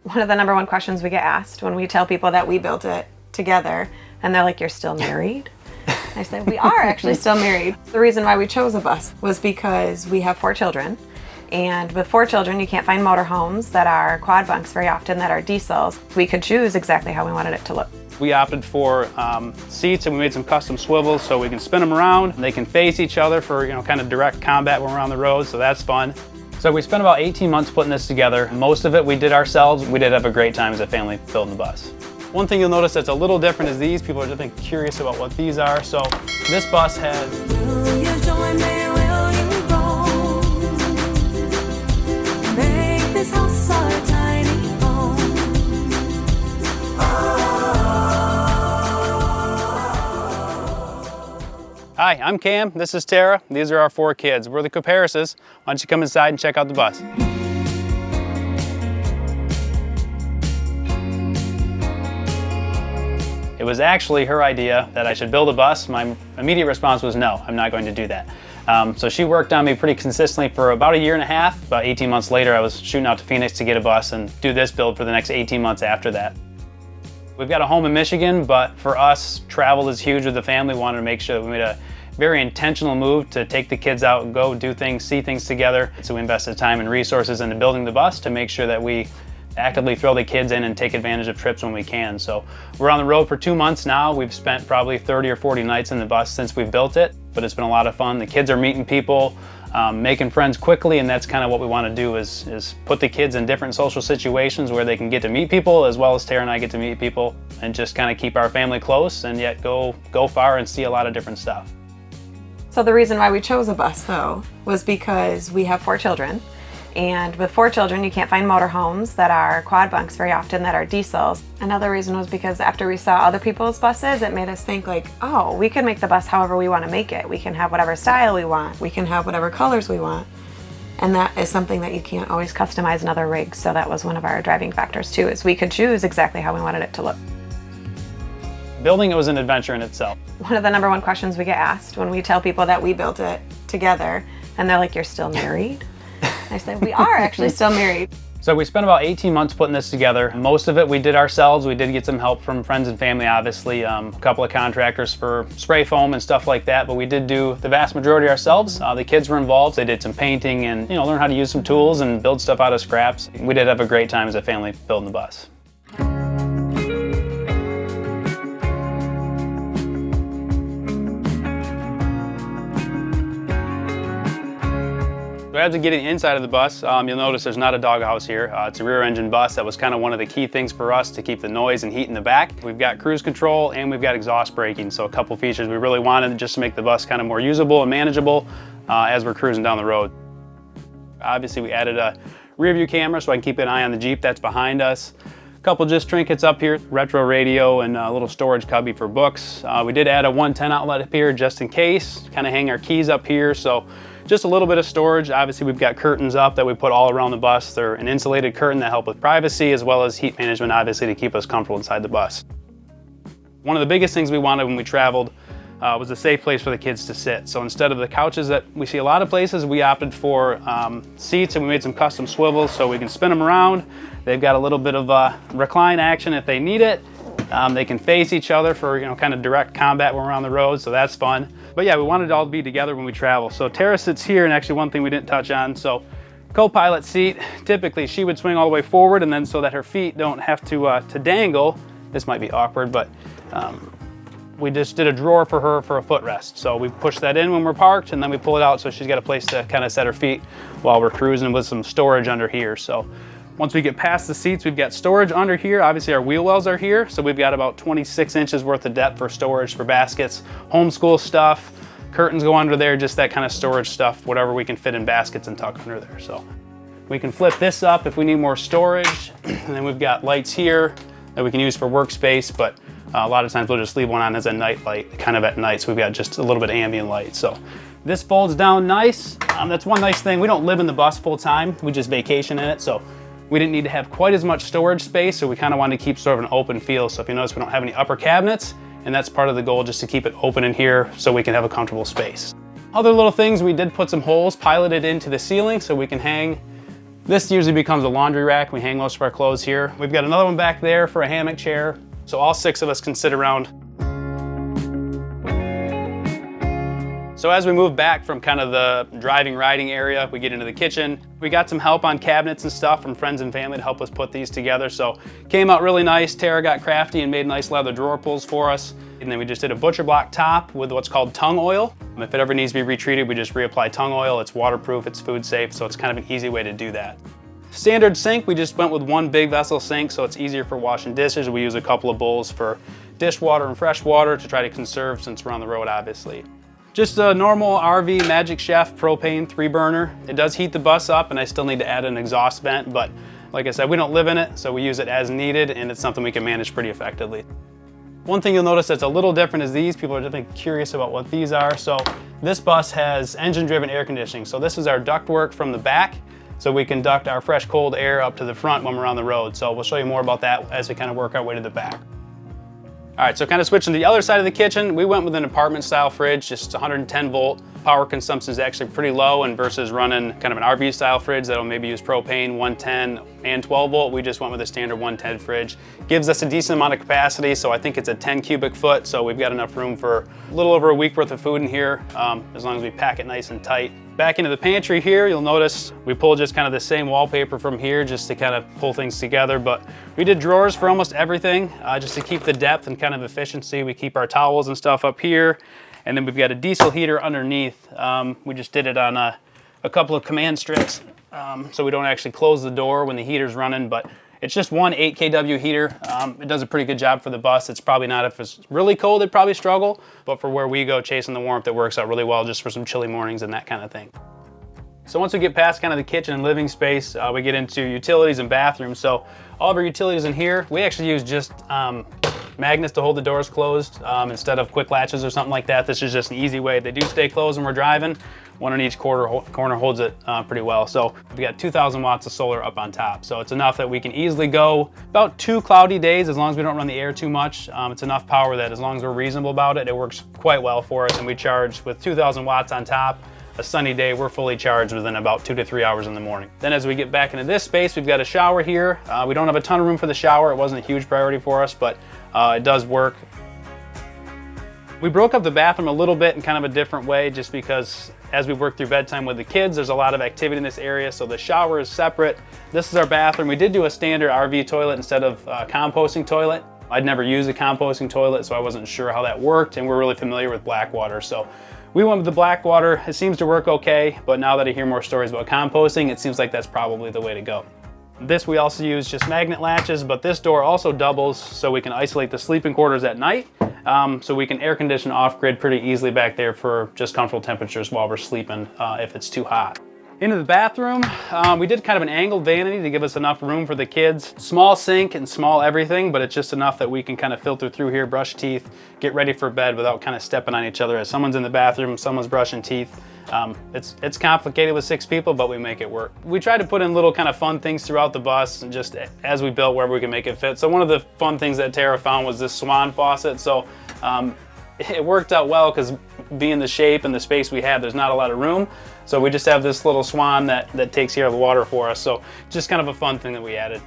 One of the #1 questions we get asked when we tell people that we built it together, and they're like, "You're still married?" I said, "We are actually still married." The reason why we chose a bus was because we have 4 children, and with 4 children, you can't find motorhomes that are quad bunks very often that are diesels. We could choose exactly how we wanted it to look. We opted for seats, and we made some custom swivels so we can spin them around. They can face each other for, kind of direct combat when we're on the road, so that's fun. So we spent about 18 months putting this together. Most of it we did ourselves. We did have a great time as a family building the bus. One thing you'll notice that's a little different is these. People are just curious about what these are. So this bus has Hi, I'm Cam, this is Tara. These are our 4 kids. We're the Kuperuses. Why don't you come inside and check out the bus? It was actually her idea that I should build a bus. My immediate response was no, I'm not going to do that. So she worked on me pretty consistently for about 1.5 years. About 18 months later, I was shooting out to Phoenix to get a bus and do this build for the next 18 months after that. We've got a home in Michigan, but for us, travel is huge with the family. We wanted to make sure that we made a very intentional move to take the kids out and go do things, see things together. So we invested time and resources into building the bus to make sure that we actively throw the kids in and take advantage of trips when we can. So we're on the road for 2 months now. We've spent probably 30 or 40 nights in the bus since we've built it, but it's been a lot of fun. The kids are meeting people, making friends quickly, and that's kind of what we want to do is put the kids in different social situations where they can get to meet people, as well as Tara and I get to meet people, and just kind of keep our family close and yet go far and see a lot of different stuff. So the reason why we chose a bus, though, was because we have 4 children. And with 4 children, you can't find motorhomes that are quad bunks very often that are diesels. Another reason was because after we saw other people's buses, it made us think like, oh, we can make the bus however we want to make it. We can have whatever style we want. We can have whatever colors we want. And that is something that you can't always customize in other rigs. So that was one of our driving factors too, is we could choose exactly how we wanted it to look. Building it was an adventure in itself. One of the #1 questions we get asked when we tell people that we built it together, and they're like, "You're still married?" I said, "We are actually still married." So we spent about 18 months putting this together. Most of it we did ourselves. We did get some help from friends and family, obviously, a couple of contractors for spray foam and stuff like that, but we did do the vast majority ourselves. The kids were involved. They did some painting and learn how to use some tools and build stuff out of scraps. We did have a great time as a family building the bus. So as we get inside of the bus, you'll notice there's not a doghouse here. It's a rear engine bus. That was kind of one of the key things for us to keep the noise and heat in the back. We've got cruise control and we've got exhaust braking. So a couple features we really wanted just to make the bus kind of more usable and manageable as we're cruising down the road. Obviously we added a rear view camera so I can keep an eye on the Jeep that's behind us. A couple just trinkets up here, retro radio and a little storage cubby for books. We did add a 110 outlet up here just in case, kind of hang our keys up here. So just a little bit of storage. Obviously we've got curtains up that we put all around the bus. They're an insulated curtain that help with privacy as well as heat management, obviously, to keep us comfortable inside the bus. One of the biggest things we wanted when we traveled was a safe place for the kids to sit. So instead of the couches that we see a lot of places, we opted for seats, and we made some custom swivels so we can spin them around. They've got a little bit of recline action if they need it. They can face each other for kind of direct combat when we're on the road, so that's fun. But yeah, we wanted it all to be together when we travel. So Tara sits here, and actually one thing we didn't touch on, so co-pilot seat, typically she would swing all the way forward, and then so that her feet don't have to dangle. This might be awkward, but we just did a drawer for her for a footrest. So we push that in when we're parked, and then we pull it out so she's got a place to kind of set her feet while we're cruising with some storage under here. So once we get past the seats, we've got storage under here. Obviously our wheel wells are here, so we've got about 26 inches worth of depth for storage for baskets, homeschool stuff, curtains go under there, just that kind of storage stuff, whatever we can fit in baskets and tuck under there. So we can flip this up if we need more storage, and then we've got lights here that we can use for workspace, but a lot of times we'll just leave one on as a night light, kind of at night, so we've got just a little bit of ambient light. So this folds down nice. That's one nice thing. We don't live in the bus full time, we just vacation in it, so we didn't need to have quite as much storage space, so we kind of wanted to keep sort of an open feel. So if you notice, we don't have any upper cabinets, and that's part of the goal, just to keep it open in here so we can have a comfortable space. Other little things, we did put some holes piloted into the ceiling so we can hang This usually becomes a laundry rack. We hang most of our clothes here. We've got another one back there for a hammock chair, so all 6 of us can sit around. So as we move back from kind of the driving, riding area, we get into the kitchen. We got some help on cabinets and stuff from friends and family to help us put these together. So came out really nice. Tara got crafty and made nice leather drawer pulls for us. And then we just did a butcher block top with what's called tung oil. If it ever needs to be retreated, we just reapply tung oil. It's waterproof, it's food safe, so it's kind of an easy way to do that. Standard sink, we just went with one big vessel sink, so it's easier for washing dishes. We use a couple of bowls for dishwater and fresh water to try to conserve since we're on the road, obviously. Just a normal RV Magic Chef propane 3-burner. It does heat the bus up, and I still need to add an exhaust vent, but like I said, we don't live in it, so we use it as needed, and it's something we can manage pretty effectively. One thing you'll notice that's a little different is these. People are definitely curious about what these are. So this bus has engine-driven air conditioning. So this is our ductwork from the back, so we can duct our fresh, cold air up to the front when we're on the road. So we'll show you more about that as we kind of work our way to the back. All right, so kind of switching to the other side of the kitchen, we went with an apartment style fridge, just 110 volt. Power consumption is actually pretty low, and versus running kind of an RV style fridge that'll maybe use propane, 110 and 12 volt, we just went with a standard 110 fridge. Gives us a decent amount of capacity, so I think it's a 10 cubic foot, so we've got enough room for a little over a week worth of food in here, as long as we pack it nice and tight. Back into the pantry here, you'll notice we pulled just kind of the same wallpaper from here just to kind of pull things together, but we did drawers for almost everything, just to keep the depth and kind of efficiency. We keep our towels and stuff up here, and then we've got a diesel heater underneath. We just did it on a couple of command strips, so we don't actually close the door when the heater's running, but it's just one 8 kW heater. It does a pretty good job for the bus. It's probably not, if it's really cold, it'd probably struggle, but for where we go chasing the warmth, it works out really well just for some chilly mornings and that kind of thing. So once we get past kind of the kitchen and living space, we get into utilities and bathrooms. So all of our utilities in here, we actually use just magnets to hold the doors closed instead of quick latches or something like that. This is just an easy way. They do stay closed when we're driving. One in each corner holds it pretty well. So we've got 2,000 watts of solar up on top. So it's enough that we can easily go about 2 cloudy days as long as we don't run the air too much. It's enough power that as long as we're reasonable about it, it works quite well for us. And we charge with 2,000 watts on top. A sunny day, we're fully charged within about 2 to 3 hours in the morning. Then as we get back into this space, we've got a shower here. We don't have a ton of room for the shower. It wasn't a huge priority for us, but it does work. We broke up the bathroom a little bit in kind of a different way just because as we work through bedtime with the kids, there's a lot of activity in this area, so the shower is separate. This is our bathroom. We did do a standard RV toilet instead of a composting toilet. I'd never used a composting toilet, so I wasn't sure how that worked, and we're really familiar with black water. So we went with the black water. It seems to work okay, but now that I hear more stories about composting, it seems like that's probably the way to go. This we also use just magnet latches, but this door also doubles so we can isolate the sleeping quarters at night, so we can air condition off-grid pretty easily back there for just comfortable temperatures while we're sleeping if it's too hot. Into the bathroom, we did kind of an angled vanity to give us enough room for the kids. Small sink and small everything, but it's just enough that we can kind of filter through here, brush teeth, get ready for bed without kind of stepping on each other as someone's in the bathroom, someone's brushing teeth. It's complicated with 6 people, but we make it work. We try to put in little kind of fun things throughout the bus and just as we built wherever we can make it fit. So one of the fun things that Tara found was this swan faucet. So it worked out well because being the shape and the space we have, there's not a lot of room. So we just have this little swan that takes care of the water for us. So just kind of a fun thing that we added.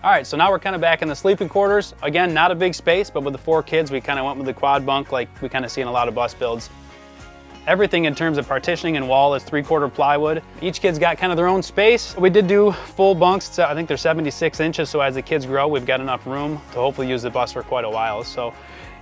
All right, so now we're kind of back in the sleeping quarters. Again, not a big space, but with the 4 kids, we kind of went with the quad bunk like we kind of see in a lot of bus builds. Everything in terms of partitioning and wall is 3/4 plywood. Each kid's got kind of their own space. We did do full bunks. I think they're 76 inches, so as the kids grow, we've got enough room to hopefully use the bus for quite a while. So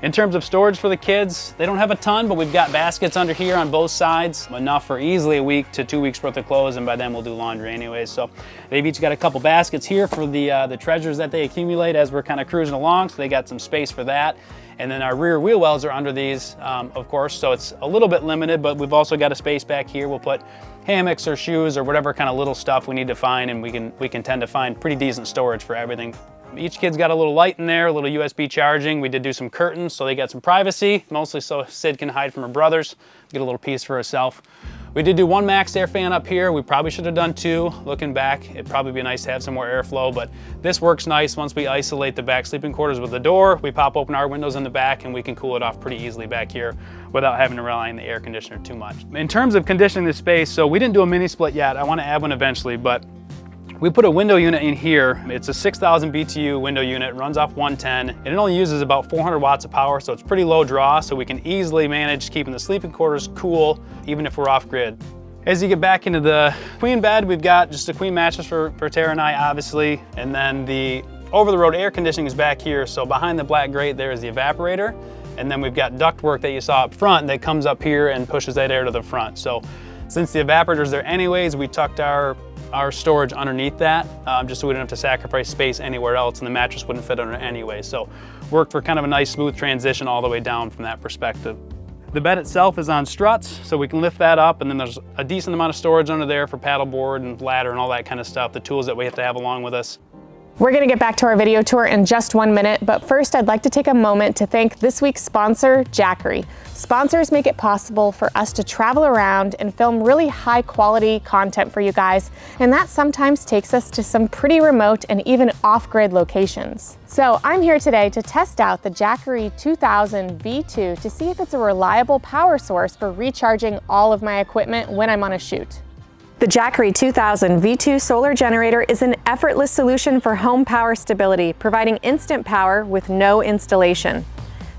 in terms of storage for the kids, they don't have a ton, but we've got baskets under here on both sides, enough for easily a week to 2 weeks worth of clothes, and by then we'll do laundry anyways. So they've each got a couple baskets here for the treasures that they accumulate as we're kind of cruising along, so they got some space for that. And then our rear wheel wells are under these, of course, so it's a little bit limited, but we've also got a space back here. We'll put hammocks or shoes or whatever kind of little stuff we need to find, and we can tend to find pretty decent storage for everything. Each kid's got a little light in there, a little USB charging. We did do some curtains, so they got some privacy, mostly so Sid can hide from her brothers, get a little piece for herself. We did do one max air fan up here. We probably should have done two. Looking back, it'd probably be nice to have some more airflow, but this works nice. Once we isolate the back sleeping quarters with the door, we pop open our windows in the back and we can cool it off pretty easily back here without having to rely on the air conditioner too much. In terms of conditioning the space, so we didn't do a mini split yet. I want to add one eventually, but we put a window unit in here. It's a 6,000 BTU window unit, runs off 110, and it only uses about 400 watts of power, so it's pretty low draw, so we can easily manage keeping the sleeping quarters cool, even if we're off grid. As you get back into the queen bed, we've got just a queen mattress for Tara and I, obviously, and then the over-the-road air conditioning is back here, so behind the black grate there is the evaporator, and then we've got ductwork that you saw up front that comes up here and pushes that air to the front. So since the evaporator's there anyways, we tucked our storage underneath that, just so we didn't have to sacrifice space anywhere else, and the mattress wouldn't fit under it anyway. So worked for kind of a nice smooth transition all the way down from that perspective. The bed itself is on struts, so we can lift that up, and then there's a decent amount of storage under there for paddleboard and ladder and all that kind of stuff, the tools that we have to have along with us. We're gonna get back to our video tour in just 1 minute, but first I'd like to take a moment to thank this week's sponsor, Jackery. Sponsors make it possible for us to travel around and film really high quality content for you guys, and that sometimes takes us to some pretty remote and even off-grid locations. So I'm here today to test out the Jackery 2000 V2 to see if it's a reliable power source for recharging all of my equipment when I'm on a shoot. The Jackery 2000 V2 solar generator is an effortless solution for home power stability, providing instant power with no installation.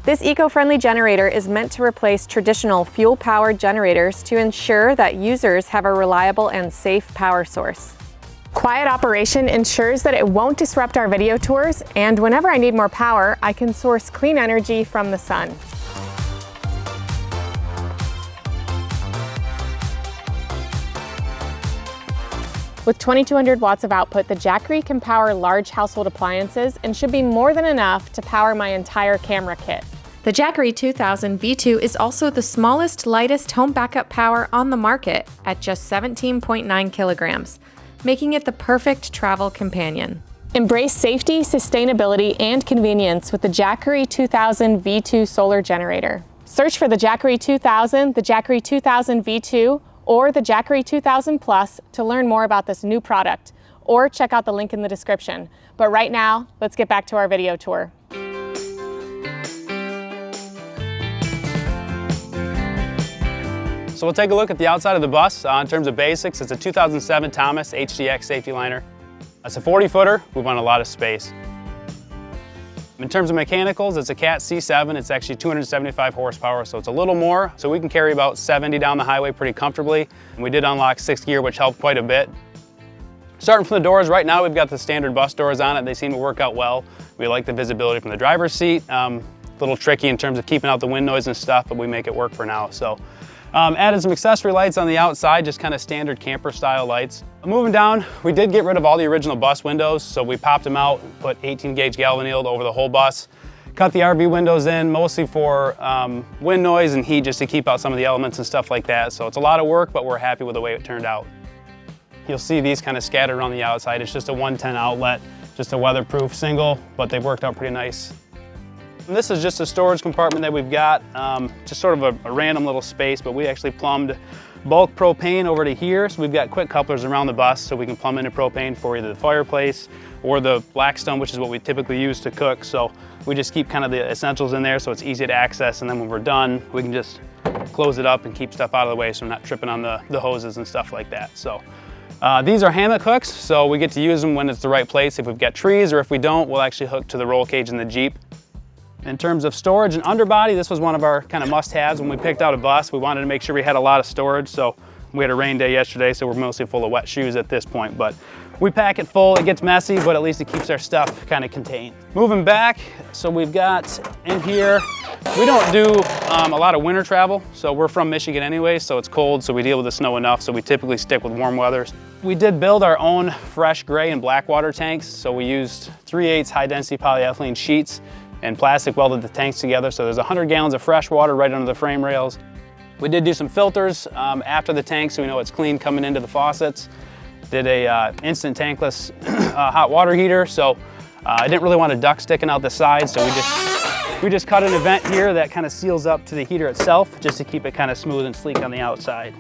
This eco-friendly generator is meant to replace traditional fuel-powered generators to ensure that users have a reliable and safe power source. Quiet operation ensures that it won't disrupt our video tours, and whenever I need more power, I can source clean energy from the sun. With 2,200 watts of output, the Jackery can power large household appliances and should be more than enough to power my entire camera kit. The Jackery 2000 V2 is also the smallest, lightest home backup power on the market at just 17.9 kilograms, making it the perfect travel companion. Embrace safety, sustainability, and convenience with the Jackery 2000 V2 solar generator. Search for the Jackery 2000, the Jackery 2000 V2, or the Jackery 2000 Plus to learn more about this new product, or check out the link in the description. But right now, let's get back to our video tour. So we'll take a look at the outside of the bus. In terms of basics, it's a 2007 Thomas HDX safety liner. It's a 40-footer. We want a lot of space. In terms of mechanicals, it's a Cat C7. It's actually 275 horsepower, so it's a little more. So we can carry about 70 down the highway pretty comfortably. And we did unlock 6th gear, which helped quite a bit. Starting from the doors, right now we've got the standard bus doors on it. They seem to work out well. We like the visibility from the driver's seat. A little tricky in terms of keeping out the wind noise and stuff, but we make it work for now. So added some accessory lights on the outside, just kind of standard camper style lights. Moving down, we did get rid of all the original bus windows, so we popped them out, put 18 gauge galvannealed over the whole bus, cut the RV windows in, mostly for wind noise and heat, just to keep out some of the elements and stuff like that. So it's a lot of work, but we're happy with the way it turned out. You'll see these kind of scattered around the outside. It's just a 110 outlet, just a weatherproof single, but they've worked out pretty nice. And this is just a storage compartment that we've got, just sort of a random little space, but we actually plumbed bulk propane over to here. So we've got quick couplers around the bus so we can plumb into propane for either the fireplace or the Blackstone, which is what we typically use to cook. So we just keep kind of the essentials in there so it's easy to access, and then when we're done, we can just close it up and keep stuff out of the way so we're not tripping on the hoses and stuff like that. So these are hammock hooks, so we get to use them when it's the right place. If we've got trees, or if we don't, we'll actually hook to the roll cage in the Jeep. In terms of storage and underbody, this was one of our kind of must-haves when we picked out a bus. We wanted to make sure we had a lot of storage, so we had a rain day yesterday, so we're mostly full of wet shoes at this point, but we pack it full. It gets messy, but at least it keeps our stuff kind of contained. Moving back, so we've got in here, we don't do a lot of winter travel, so we're from Michigan anyway, so it's cold, so we deal with the snow enough, so we typically stick with warm weather. We did build our own fresh gray and black water tanks, so we used 3/8 high-density polyethylene sheets and plastic welded the tanks together, so there's 100 gallons of fresh water right under the frame rails. We did do some filters after the tank, so we know it's clean coming into the faucets. Did a instant tankless hot water heater, so I didn't really want a duct sticking out the side, so we just cut an event here that kind of seals up to the heater itself, just to keep it kind of smooth and sleek on the outside.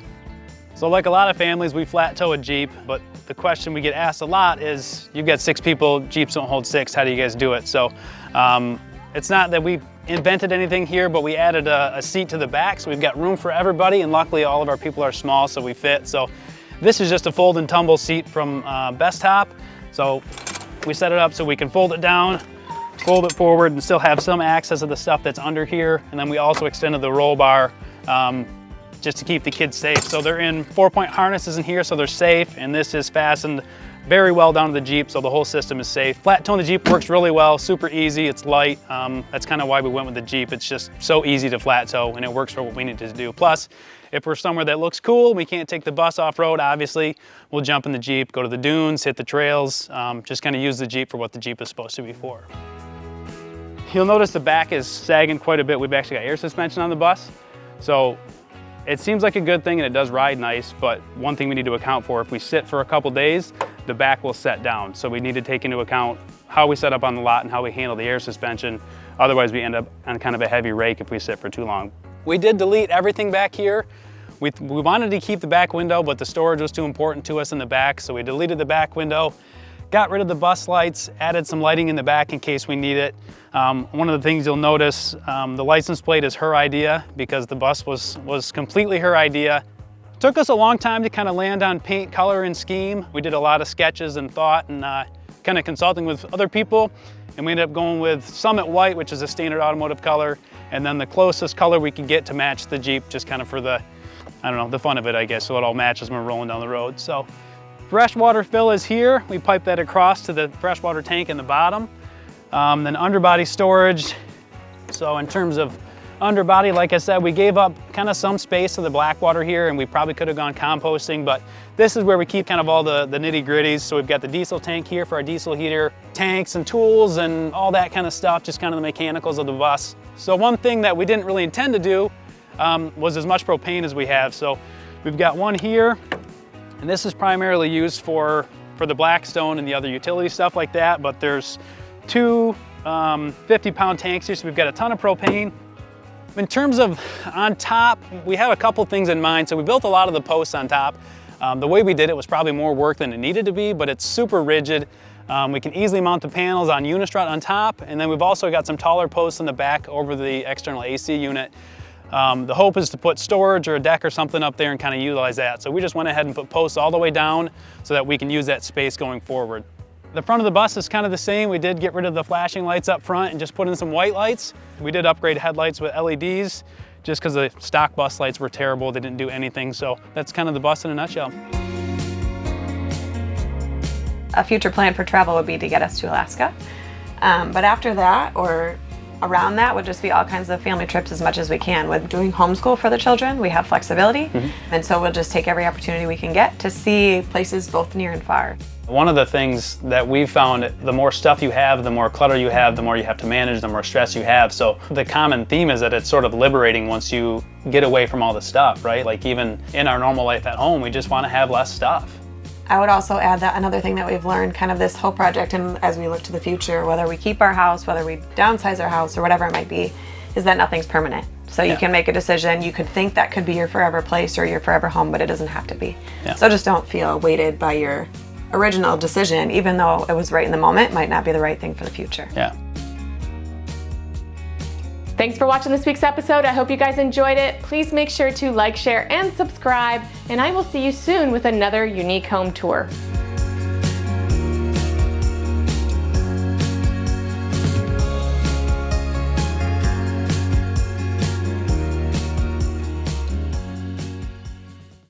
So like a lot of families, we flat tow a Jeep, but the question we get asked a lot is, you've got 6 people, Jeeps don't hold 6, how do you guys do it? So it's not that we invented anything here, but we added a seat to the back, so we've got room for everybody, and luckily all of our people are small, so we fit. So this is just a fold and tumble seat from Best Top. So we set it up so we can fold it down, fold it forward, and still have some access to the stuff that's under here. And then we also extended the roll bar just to keep the kids safe. So they're in 4-point harnesses in here, so they're safe, and this is fastened very well down to the Jeep, so the whole system is safe. Flat towing the Jeep works really well, super easy, it's light. That's kind of why we went with the Jeep. It's just so easy to flat tow, and it works for what we need to do. Plus, if we're somewhere that looks cool, we can't take the bus off-road, obviously, we'll jump in the Jeep, go to the dunes, hit the trails, just kind of use the Jeep for what the Jeep is supposed to be for. You'll notice the back is sagging quite a bit. We've actually got air suspension on the bus, so it seems like a good thing and it does ride nice, but one thing we need to account for, if we sit for a couple days, the back will set down. So we need to take into account how we set up on the lot and how we handle the air suspension. Otherwise we end up on kind of a heavy rake if we sit for too long. We did delete everything back here. We wanted to keep the back window, but the storage was too important to us in the back, so we deleted the back window, got rid of the bus lights, added some lighting in the back in case we need it. One of the things you'll notice, the license plate is her idea because the bus was completely her idea. Took us a long time to kind of land on paint, color, and scheme. We did a lot of sketches and thought and kind of consulting with other people, and we ended up going with Summit White, which is a standard automotive color, and then the closest color we could get to match the Jeep, just kind of for the, I don't know, the fun of it, I guess, so it all matches when we're rolling down the road. So freshwater fill is here. We pipe that across to the freshwater tank in the bottom. Then underbody storage. So in terms of underbody, like I said, we gave up kind of some space to the Blackwater here, and we probably could have gone composting, but this is where we keep kind of all the nitty gritties. So we've got the diesel tank here for our diesel heater, tanks and tools and all that kind of stuff, just kind of the mechanicals of the bus. So one thing that we didn't really intend to do was as much propane as we have. So we've got one here, and this is primarily used for the Blackstone and the other utility stuff like that, but there's 2 50-pound tanks here, so we've got a ton of propane. In terms of on top, we have a couple things in mind. So we built a lot of the posts on top. The way we did it was probably more work than it needed to be, but it's super rigid. We can easily mount the panels on unistrut on top, and then we've also got some taller posts in the back over the external AC unit. The hope is to put storage or a deck or something up there and kind of utilize that. So we just went ahead and put posts all the way down so that we can use that space going forward. The front of the bus is kind of the same. We did get rid of the flashing lights up front and just put in some white lights. We did upgrade headlights with LEDs just because the stock bus lights were terrible. They didn't do anything. So that's kind of the bus in a nutshell. A future plan for travel would be to get us to Alaska. But after that, or around that, would just be all kinds of family trips as much as we can. With doing homeschool for the children, we have flexibility. And so we'll just take every opportunity we can get to see places both near and far. One of the things that we've found, the more stuff you have, the more clutter you have, the more you have to manage, the more stress you have. So the common theme is that it's sort of liberating once you get away from all the stuff, right? Like even in our normal life at home, we just want to have less stuff. I would also add that another thing that we've learned kind of this whole project, and as we look to the future, whether we keep our house, whether we downsize our house or whatever it might be, is that nothing's permanent. So you can make a decision. You could think that could be your forever place or your forever home, but it doesn't have to be. So just don't feel weighted by your original decision, even though it was right in the moment, might not be the right thing for the future. Thanks for watching this week's episode. I hope you guys enjoyed it. Please make sure to like, share, and subscribe, and I will see you soon with another unique home tour.